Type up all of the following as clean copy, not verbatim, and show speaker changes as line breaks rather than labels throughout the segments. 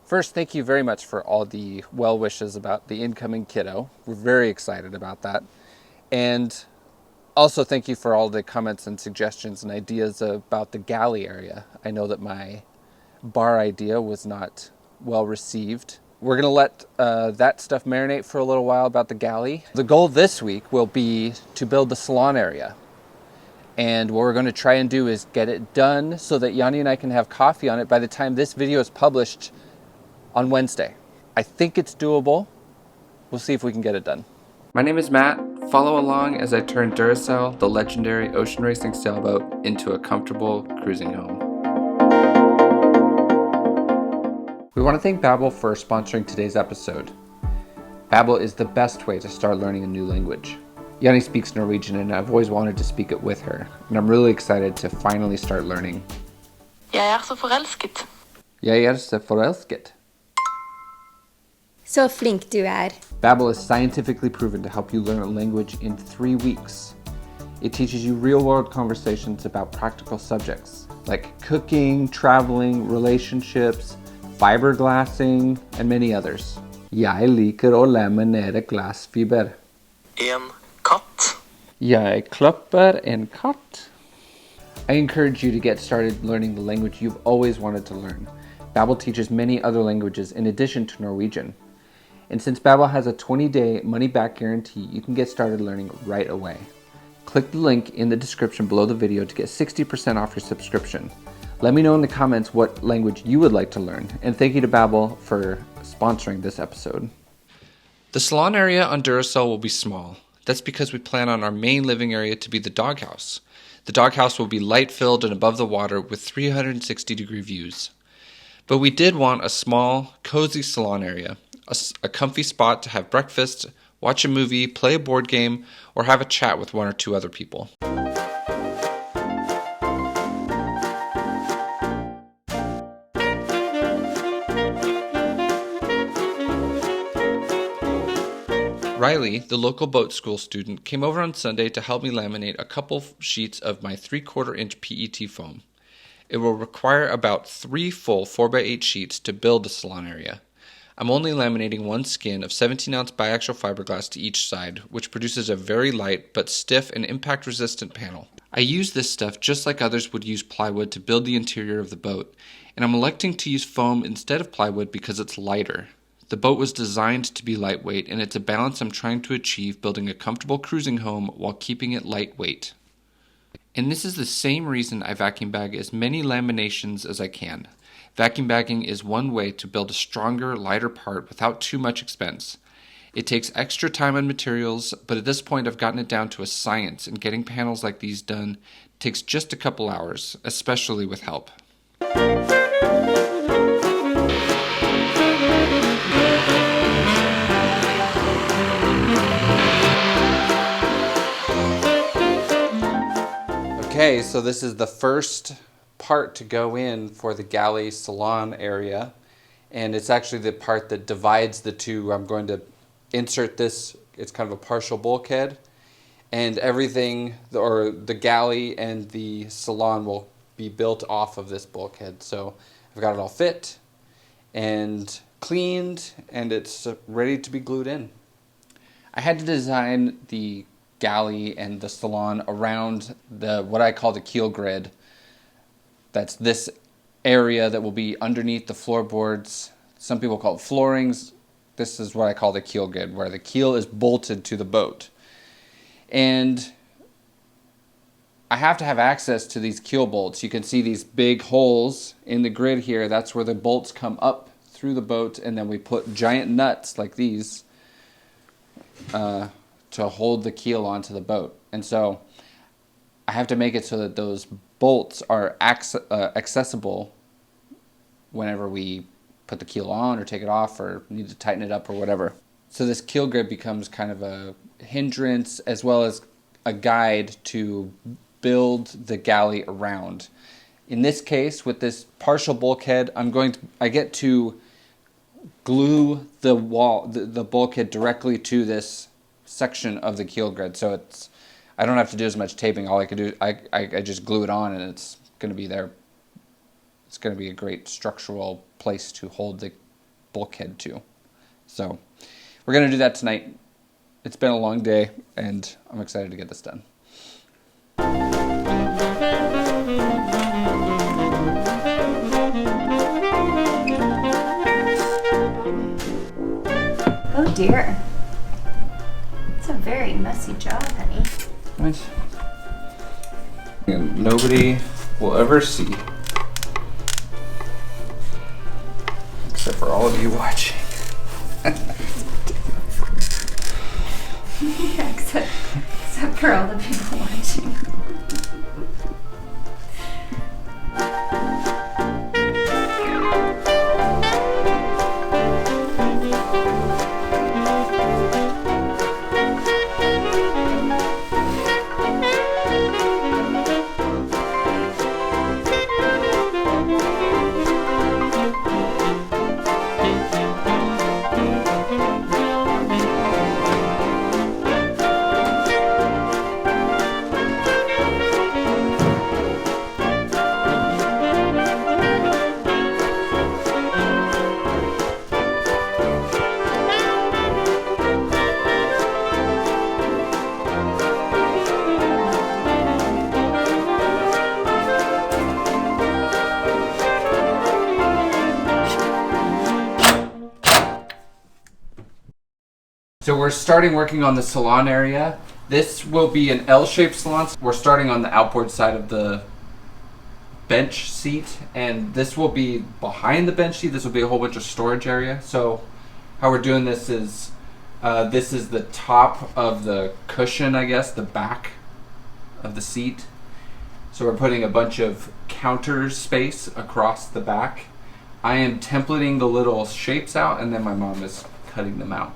First, thank you very much for all the well wishes about the incoming kiddo. We're very excited about that. And also thank you for all the comments and suggestions and ideas about the galley area. I know that my bar idea was not well received. We're gonna let that stuff marinate for a little while about the galley. The goal this week will be to build the salon area. And what we're gonna try and do is get it done so that Yanni and I can have coffee on it by the time this video is published on Wednesday. I think it's doable. We'll see if we can get it done. My name is Matt. Follow along as I turn Duracell, the legendary ocean racing sailboat, into a comfortable cruising home. We want to thank Babbel for sponsoring today's episode. Babbel is the best way to start learning a new language. Yanni speaks Norwegian and I've always wanted to speak it with her, and I'm really excited to finally start learning.
Jeg så forelsket.
Jeg så forelsket.
Så flink du
Babbel is scientifically proven to help you learn a language in 3 weeks. It teaches you real-world conversations about practical subjects like cooking, traveling, relationships, fiberglassing, and many others. Jeg liker å laminere glassfiber.
En katt.
Jeg klapper en katt. I encourage you to get started learning the language you've always wanted to learn. Babbel teaches many other languages in addition to Norwegian. And since Babbel has a 20-day money-back guarantee, you can get started learning right away. Click the link in the description below the video to get 60% off your subscription. Let me know in the comments what language you would like to learn, and thank you to Babbel for sponsoring this episode. The salon area on Duracell will be small. That's because we plan on our main living area to be the doghouse. The doghouse will be light-filled and above the water with 360-degree views. But we did want a small, cozy salon area, a comfy spot to have breakfast, watch a movie, play a board game, or have a chat with 1 or 2 other people. Riley, the local boat school student, came over on Sunday to help me laminate a couple sheets of my 3/4-inch PET foam. It will require about 3 full 4x8 sheets to build the salon area. I'm only laminating 1 skin of 17-ounce biaxial fiberglass to each side, which produces a very light but stiff and impact-resistant panel. I use this stuff just like others would use plywood to build the interior of the boat, and I'm electing to use foam instead of plywood because it's lighter. The boat was designed to be lightweight, and it's a balance I'm trying to achieve building a comfortable cruising home while keeping it lightweight. And this is the same reason I vacuum bag as many laminations as I can. Vacuum bagging is one way to build a stronger, lighter part without too much expense. It takes extra time and materials, but at this point I've gotten it down to a science, and getting panels like these done takes just a couple hours, especially with help. Okay, so this is the first part to go in for the galley salon area, and it's actually the part that divides the two. I'm going to insert this, it's kind of a partial bulkhead, and everything, or the galley and the salon will be built off of this bulkhead. So I've got it all fit and cleaned, and it's ready to be glued in. I had to design the galley and the salon around what I call the keel grid. That's this area that will be underneath the floorboards. Some people call it floorings. This is what I call the keel grid, where the keel is bolted to the boat. And I have to have access to these keel bolts. You can see these big holes in the grid here. That's where the bolts come up through the boat, and then we put giant nuts like these to hold the keel onto the boat. And so I have to make it so that those bolts are accessible whenever we put the keel on or take it off or need to tighten it up or whatever. So this keel grid becomes kind of a hindrance as well as a guide to build the galley around. In this case, with this partial bulkhead, I get to glue the bulkhead directly to this section of the keel grid. So I don't have to do as much taping. All I can do, I just glue it on, and it's going to be there. It's going to be a great structural place to hold the bulkhead too. So we're going to do that tonight. It's been a long day, and I'm excited to get this done.
Oh dear. It's a very messy job, honey.
What? And nobody will ever see. Except for all of you watching.
Yeah, except for all the people watching.
So we're starting working on the salon area. This will be an L-shaped salon. We're starting on the outboard side of the bench seat, and this will be behind the bench seat. This will be a whole bunch of storage area. So how we're doing this is the top of the cushion, I guess, the back of the seat. So we're putting a bunch of counter space across the back. I am templating the little shapes out, and then my mom is cutting them out,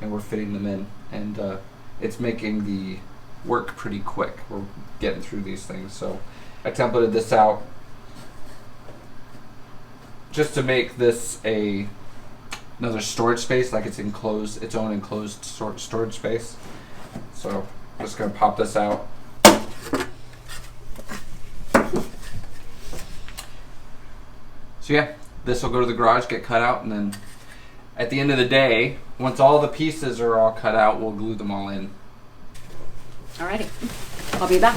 and we're fitting them in, and it's making the work pretty quick. We're getting through these things. So I templated this out just to make this another storage space, like it's enclosed, its own enclosed storage space. So I'm just gonna pop this out. So yeah, this will go to the garage, get cut out, and then at the end of the day, once all the pieces are all cut out, we'll glue them all in.
Alrighty, I'll be back.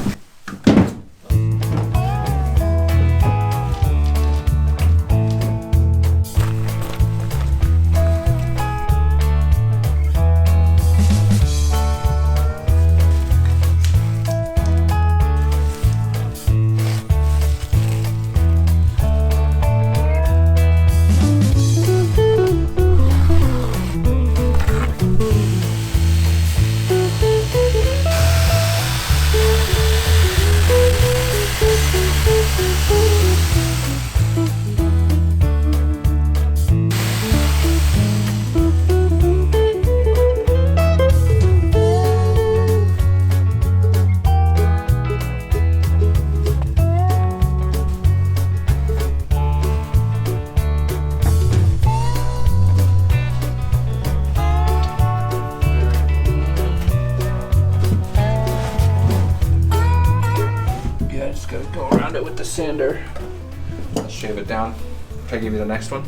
Sander. I'll shave it down. Can I give you the next one?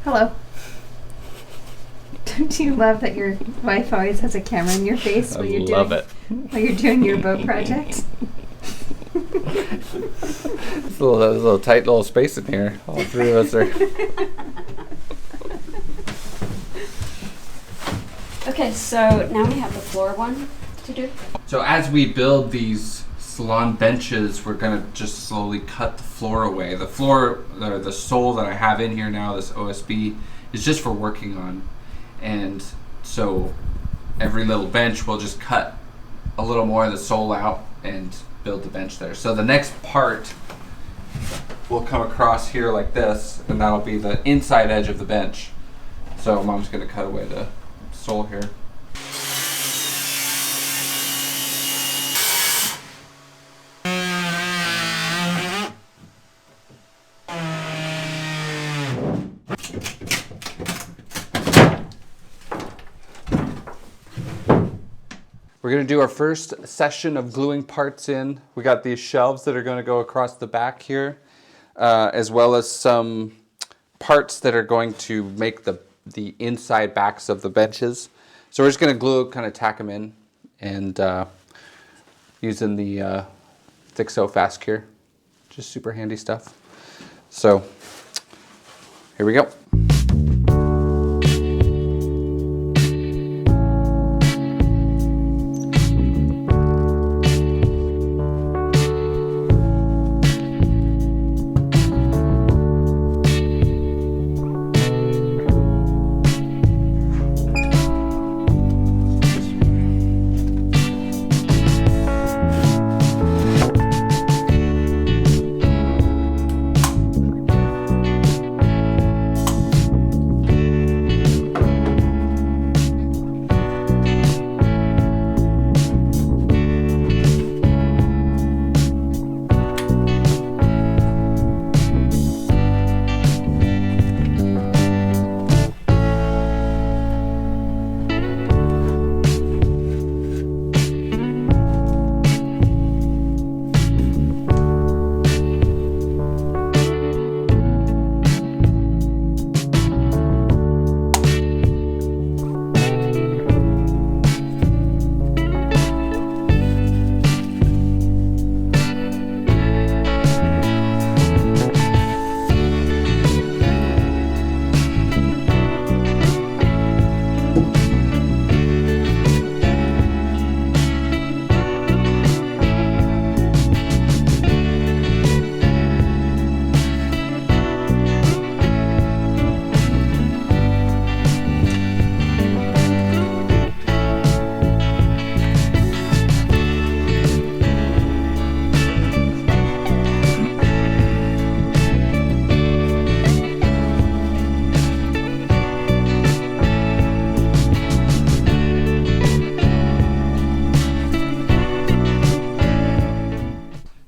Hello. Don't you love that your wife always has a camera in your face while you're doing your boat project?
There's a little tight little space in here. All three of us are.
Okay, so now we have the floor one to do.
So as we build these salon benches, we're gonna just slowly cut the floor away. The floor, the sole that I have in here now, this OSB, is just for working on. And so every little bench we'll just cut a little more of the sole out and build the bench there. So the next part will come across here like this, and that'll be the inside edge of the bench. So Mom's gonna cut away the sole here. We're gonna do our first session of gluing parts in. We got these shelves that are gonna go across the back here, as well as some parts that are going to make the inside backs of the benches. So we're just gonna glue, kind of tack them in, and using the Thick So Fast Cure. Just super handy stuff. So here we go.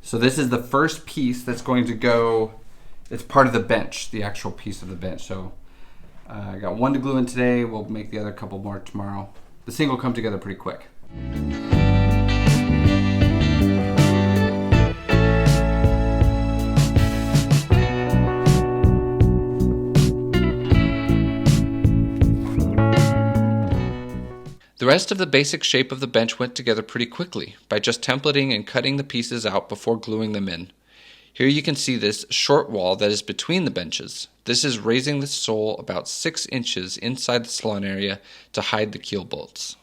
So this is the first piece that's going to go, it's part of the bench, the actual piece of the bench. So I got one to glue in today, we'll make the other couple more tomorrow. The thing will come together pretty quick.
The rest of the basic shape of the bench went together pretty quickly by just templating and cutting the pieces out before gluing them in. Here you can see this short wall that is between the benches. This is raising the sole about 6 inches inside the salon area to hide the keel bolts.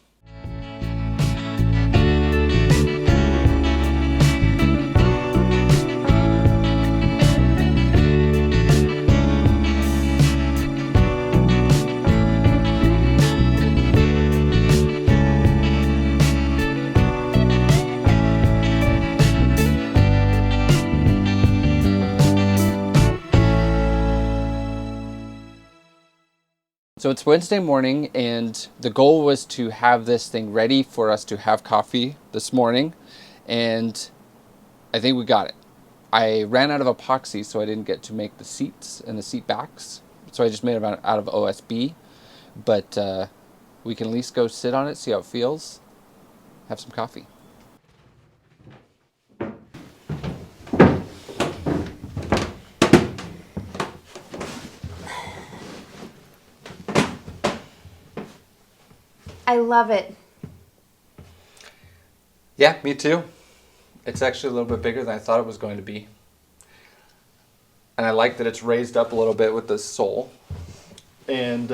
So it's Wednesday morning, and the goal was to have this thing ready for us to have coffee this morning, and I think we got it. I ran out of epoxy, so I didn't get to make the seats and the seat backs, so I just made them out of OSB, but we can at least go sit on it, see how it feels, have some coffee.
I love it.
Yeah, me too. It's actually a little bit bigger than I thought it was going to be. And I like that it's raised up a little bit with the sole. And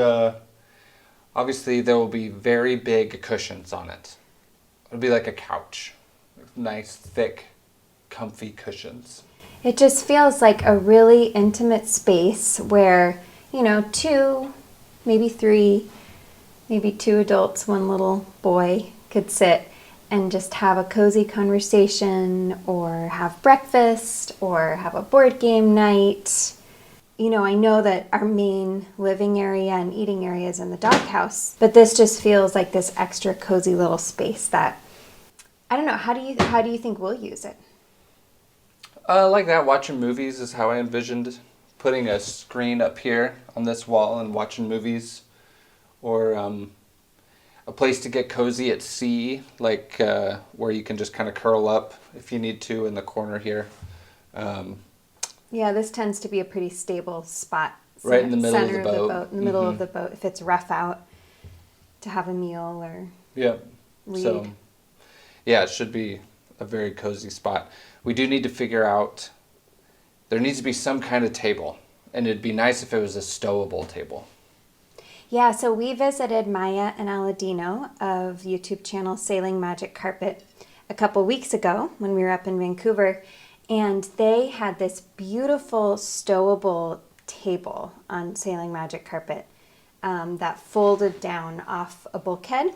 Obviously, there will be very big cushions on it. It'll be like a couch. Nice, thick, comfy cushions.
It just feels like a really intimate space where, you know, two, maybe three, maybe two adults, one little boy could sit and just have a cozy conversation or have breakfast or have a board game night. You know, I know that our main living area and eating area is in the doghouse, but this just feels like this extra cozy little space that, I don't know, how do you think we'll use it?
Like that, watching movies is how I envisioned putting a screen up here on this wall and watching movies, or a place to get cozy at sea, like where you can just kind of curl up if you need to in the corner here.
Yeah, this tends to be a pretty stable spot.
Right in the middle of the boat.
In the middle of the boat, if it's rough out, to have a meal or read.
So, yeah, it should be a very cozy spot. We do need to figure out, there needs to be some kind of table, and it'd be nice if it was a stowable table.
Yeah, so we visited Maya and Aladino of YouTube channel Sailing Magic Carpet a couple weeks ago when we were up in Vancouver, and they had this beautiful stowable table on Sailing Magic Carpet that folded down off a bulkhead,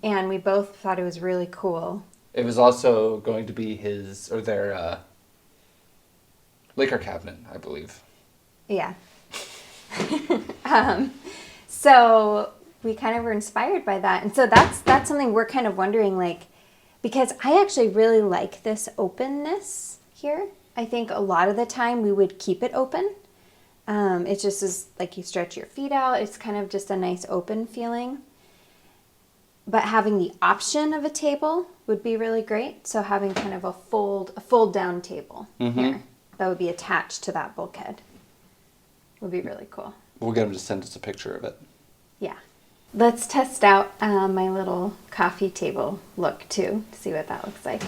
and we both thought it was really cool.
It was also going to be their liquor cabinet, I believe.
Yeah. So we kind of were inspired by that. And so that's something we're kind of wondering, like, because I actually really like this openness here. I think a lot of the time we would keep it open. It just is like you stretch your feet out. It's kind of just a nice open feeling. But having the option of a table would be really great. So having kind of a fold down table here that would be attached to that bulkhead would be really cool.
We'll get them to send us a picture of it.
Yeah. Let's test out my little coffee table look too, to see what that looks like.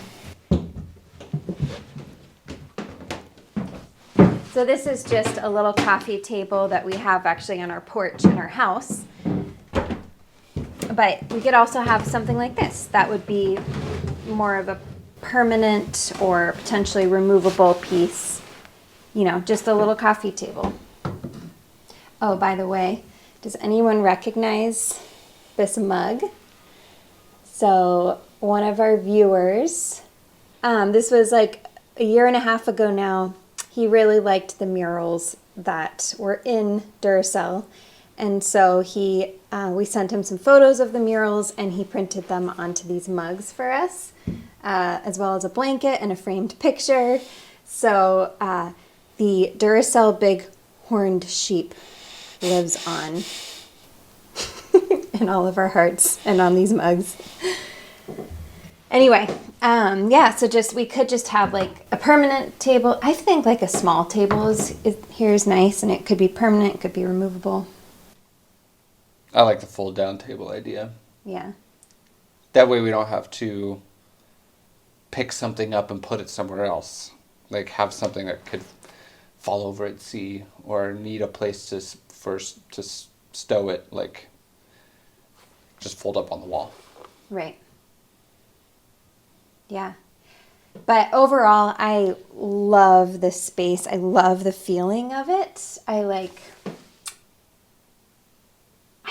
So this is just a little coffee table that we have actually on our porch in our house. But we could also have something like this. That would be more of a permanent or potentially removable piece. You know, just a little coffee table. Oh, by the way, does anyone recognize this mug? So one of our viewers, this was like a year and a half ago now, he really liked the murals that were in Duracell. And so we sent him some photos of the murals and he printed them onto these mugs for us, as well as a blanket and a framed picture. So the Duracell big horned sheep lives on in all of our hearts and on these mugs. Anyway, yeah, so we could just have like a permanent table. I think like a small table is nice, and it could be permanent, it could be removable.
I like the fold down table idea.
Yeah.
That way we don't have to pick something up and put it somewhere else. Like have something that could fall over at sea or need a place to stow it, like just fold up on the wall.
Right. Yeah. But overall, I love this space. I love the feeling of it. I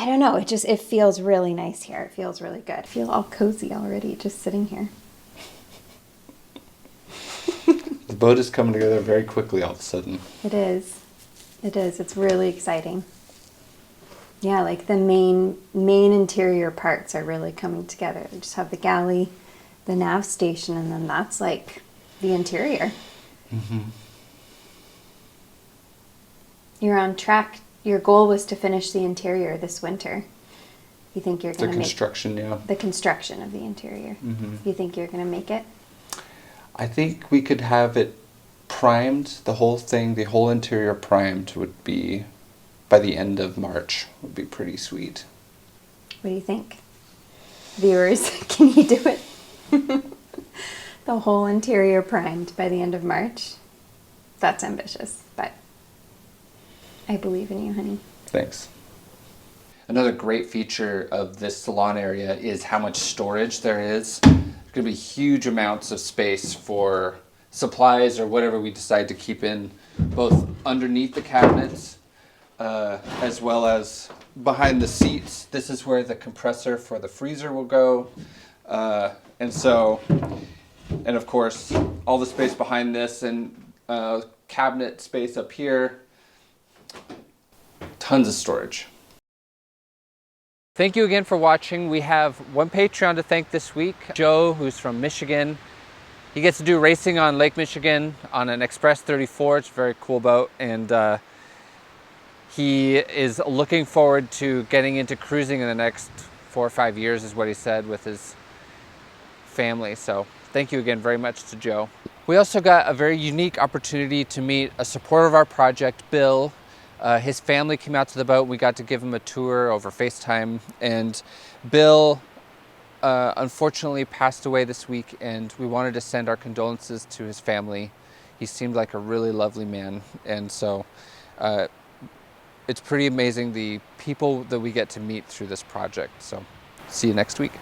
don't know, it feels really nice here. It feels really good. I feel all cozy already just sitting here.
The boat is coming together very quickly all of a sudden.
It is. It is. It's really exciting. Yeah, like the main interior parts are really coming together. We just have the galley, the nav station, and then that's like the interior. Mm-hmm. You're on track. Your goal was to finish the interior this winter. You think you're going to make the construction of the interior? Mm-hmm. You think you're going to make it?
I think we could have it primed, the whole thing, the whole interior primed would be by the end of March. Would be pretty sweet.
What do you think? Viewers, can you do it? The whole interior primed by the end of March? That's ambitious, but I believe in you, honey.
Thanks. Another great feature of this salon area is how much storage there is. There's going to be huge amounts of space for supplies or whatever we decide to keep in, both underneath the cabinets as well as behind the seats. This is where the compressor for the freezer will go. And of course, all the space behind this and cabinet space up here. Tons of storage. Thank you again for watching. We have one Patreon to thank this week, Joe, who's from Michigan. He gets to do racing on Lake Michigan on an Express 34. It's a very cool boat, and he is looking forward to getting into cruising in the next 4 or 5 years, is what he said, with his family. So thank you again very much to Joe. We also got a very unique opportunity to meet a supporter of our project, Bill. His family came out to the boat. We got to give him a tour over FaceTime, and Bill unfortunately passed away this week, and we wanted to send our condolences to his family. He seemed like a really lovely man, and so it's pretty amazing the people that we get to meet through this project. So see you next week.